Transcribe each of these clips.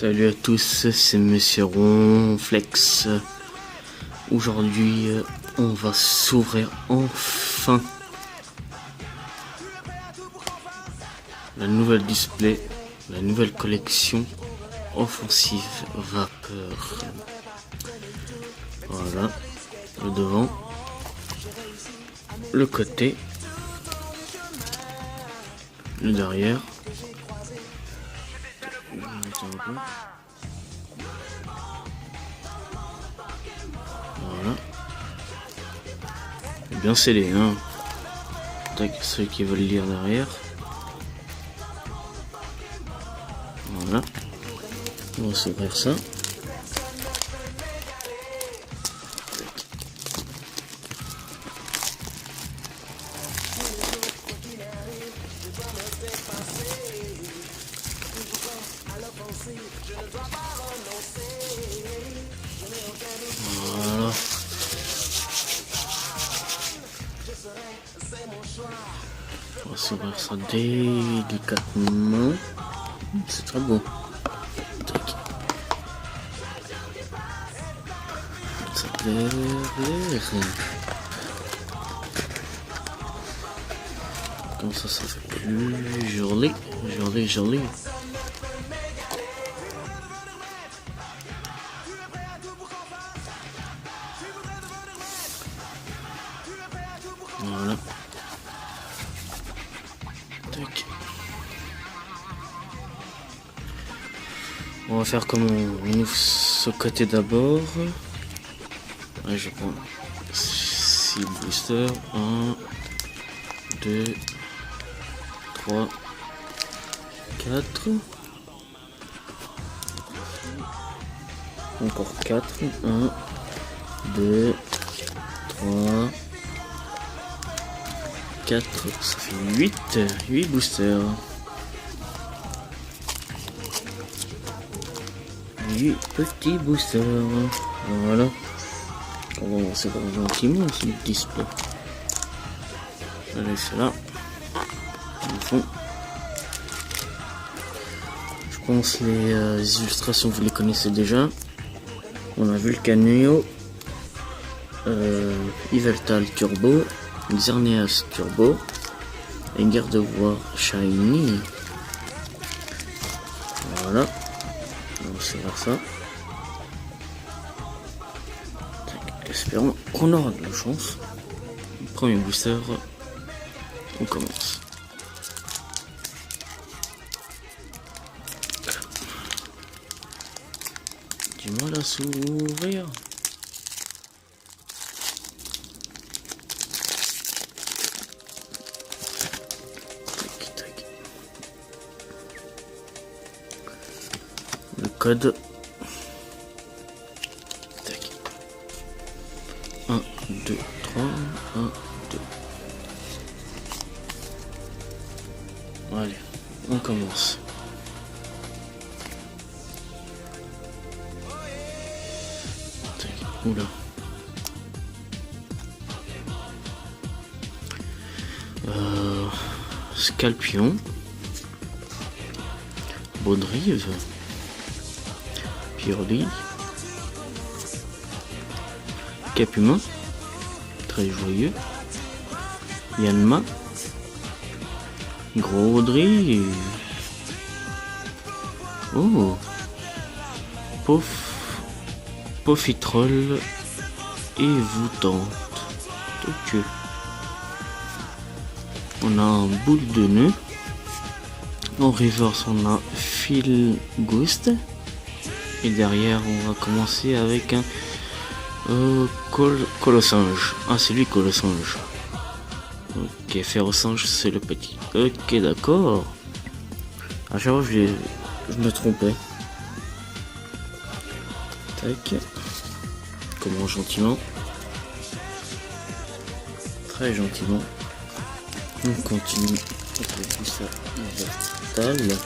Salut à tous, c'est Monsieur Ronflex. Aujourd'hui, on va s'ouvrir enfin la nouvelle display, la nouvelle collection offensive vapeur. Voilà, le devant, le côté, le derrière. Voilà. Et bien scellé, hein. Tac, ceux qui veulent lire derrière. Voilà. On va s'ouvrir ça. Voilà. On va s'ouvrir ça délicatement. C'est très beau. Tac. Ça plaît. Comme ça fait plus joli. Joli. Voilà. Tac. On va faire comme on ouvre ce côté d'abord. Ouais, je prends 6 boosters. 1, 2, 3, 4. Encore 4. 1, 2, 3, 4. Ça fait 8 boosters. 8 petits boosters. Voilà. On va lancer gentiment ce display. Allez, c'est là. Au fond. Je pense les illustrations, vous les connaissez déjà. On a vu le Caneo, Yveltal Turbo, Xerneas Turbo et Gardevoir Shiny. Voilà. On va faire ça. Espérons qu'on aura de la chance. Premier booster, on commence. Du mal à s'ouvrir. Tac. Le code. 1, 2, 3, 1, 2. Allez, on commence. Oula. Scalpion. Baudrive. Purely. Capumin, très joyeux. Yanma, Gros Drive. Oh, Pofitrol et voûtante. Ok. On a un boule de nœud. En reverse, on a Fil Ghost. Et derrière, on va commencer avec un Colossinge. Ah, c'est lui Colossinge. Ok, Ferrosinge, c'est le petit. Ok, d'accord. À chaque fois, je me trompais. Tac. Comment gentiment. Très gentiment. On continue avec tout ça vertical.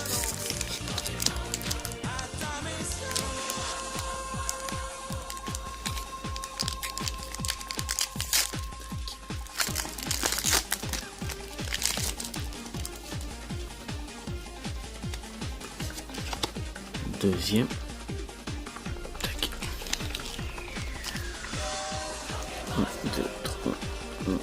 deuxième. Tac. 1, 2, 3, 1.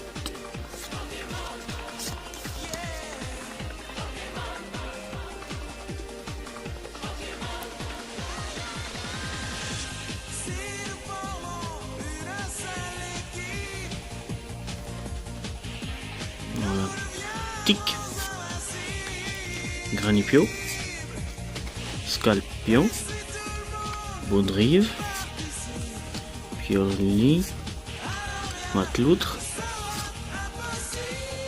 Voilà. Tic. Granipio. Scalpion. Baudrive. Pioli. Mateloutre.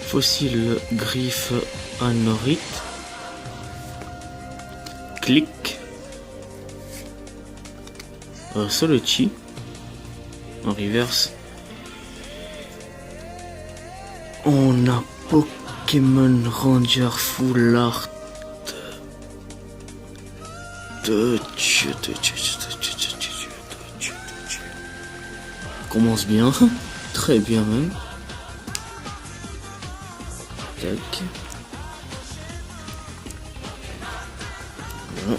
Fossile griffe anorite. Clic. Solochi. En reverse. On a Pokémon Ranger Full Art. Commence bien, très bien même. Tac. Voilà.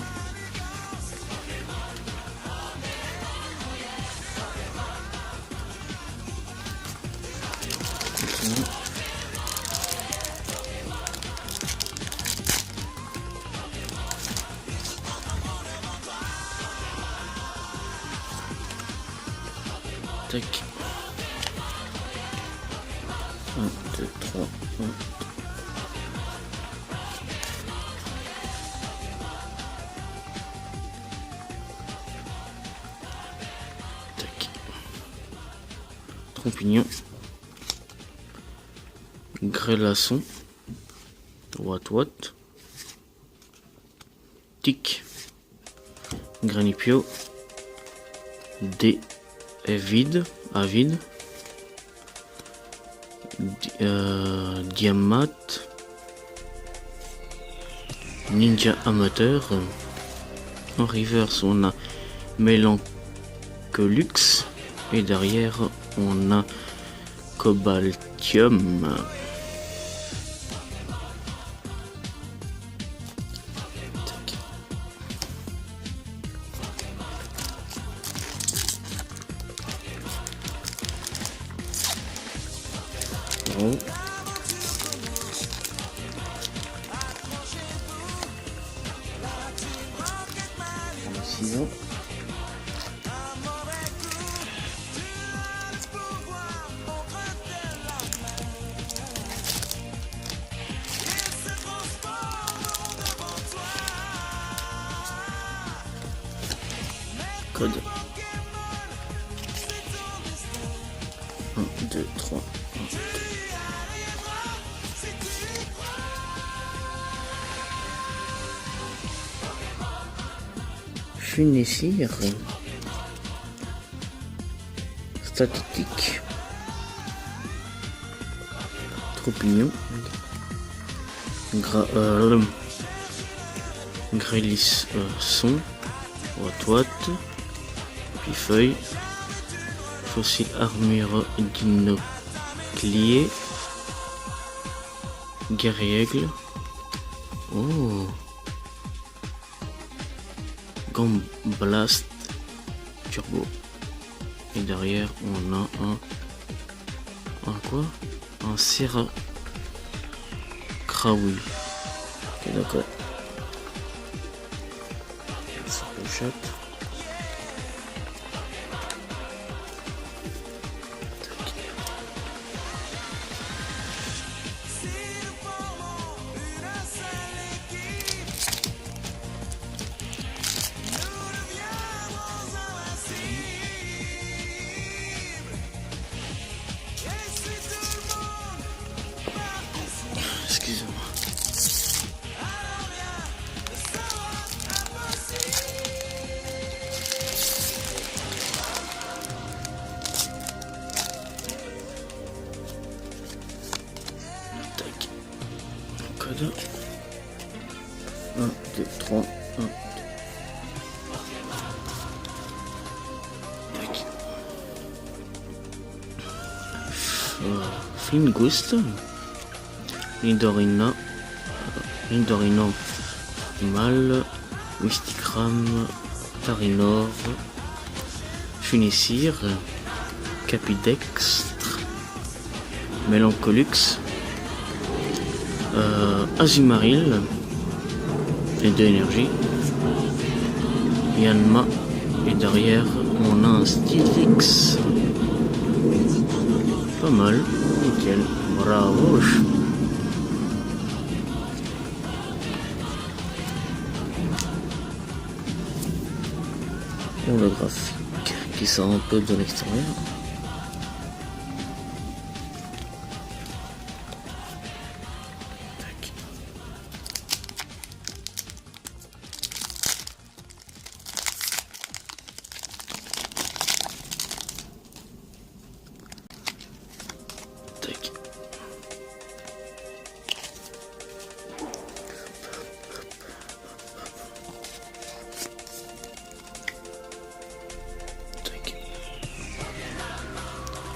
Tac. 1, 2, 3, 1. Tac. Trompignon. Grêlasson. Wat. Tic. Granipio. D. Avide. Diamat. Ninja amateur. En reverse on a Mélancolux et derrière on a Cobaltium. Oh. 6 ans. Code 1, 2, 3. Funessir. Statique. Troupignon. Grélis son. Wat. Puis feuille. Fossile armure d'inoclier. Guerrier-aigle. Oh. Blast Turbo. Et derrière on a un quoi? Un Serra Kraoui. Ok, d'accord. Ça pochette. Excusez-moi. Tac. Code. 1, 2, 3, 1. Tac. Flingoust. Nidorina, mâle, Mysticram, Tarinor, Funessir, Capidextre, Mélancolux, Azumarill, les 2 énergies, Yanma, et derrière on a un Steelix. Pas mal, nickel, bravo. Le graphique qui sort un peu de l'extérieur. Tac. Tac.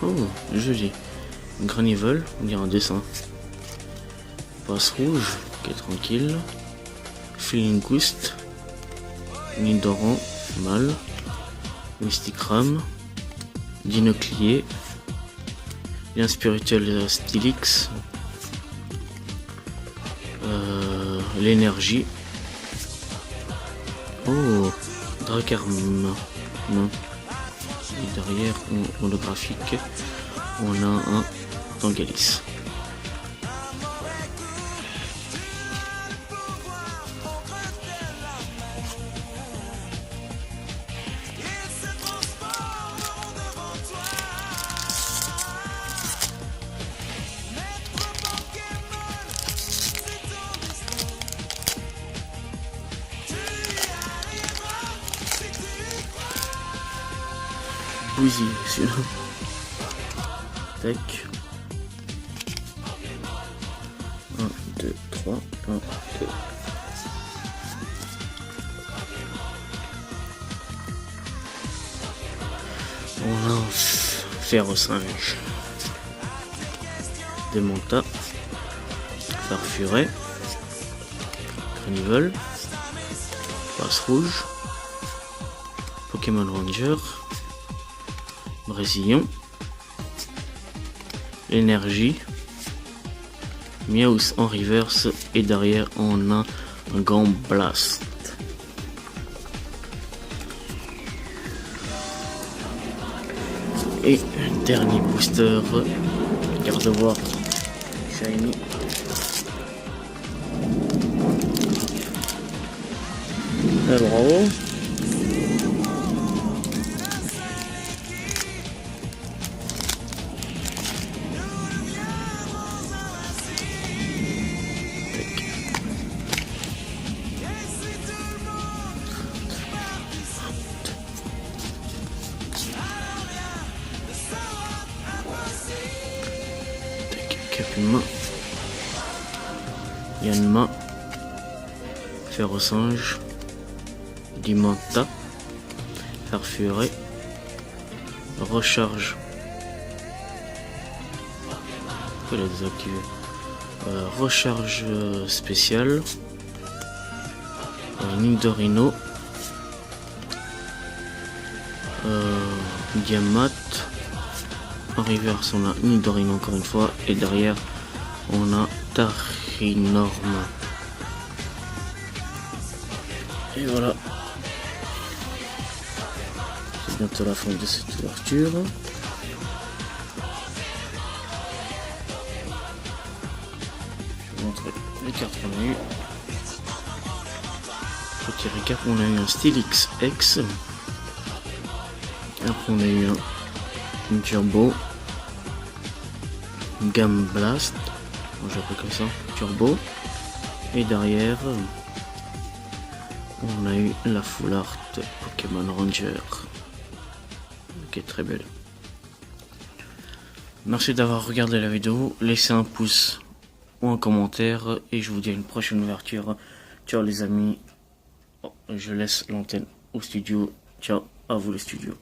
Oh, joli. Granivel, on dirait un dessin. Passe rouge, qui est tranquille. Feeling-Gust. Nidoran, mal. Mysticram. Dinoclier. Lien spirituel Steelix. L'énergie. Oh, Dracarme. Non. Et derrière, holographique, on a un Tangalis. Bousille, celui-là. Tac. 1, 2, 3, 1, 2. On a un Ferrosinge. Démonta. Farfuret. Granivel. Passe rouge. Pokémon Ranger. Brésilien, l'énergie, Miaus en reverse et derrière on a un Grand Blast. Et dernier booster, Gardevoir Shiny. Bravo. Capuma, Yanma, Ferrosinge, Dimanta, Farfuret, Recharge. Faut la désactiver. Recharge spéciale, Nidorino, Diamat. En reverse on a Nidorino encore une fois et derrière on a Tarinorm. Et voilà, c'est bientôt la fin de cette ouverture. Je vais vous montrer les cartes qu'on a eu. Petit récap, on a eu un Steelix X. Après on a eu un Turbo, Gamme Blast, j'appelle comme ça, Turbo, et derrière on a eu la Full Art Pokémon Ranger, qui est très belle. Merci d'avoir regardé la vidéo, laissez un pouce ou un commentaire et je vous dis à une prochaine ouverture. Ciao les amis, je laisse l'antenne au studio, ciao à vous le studio.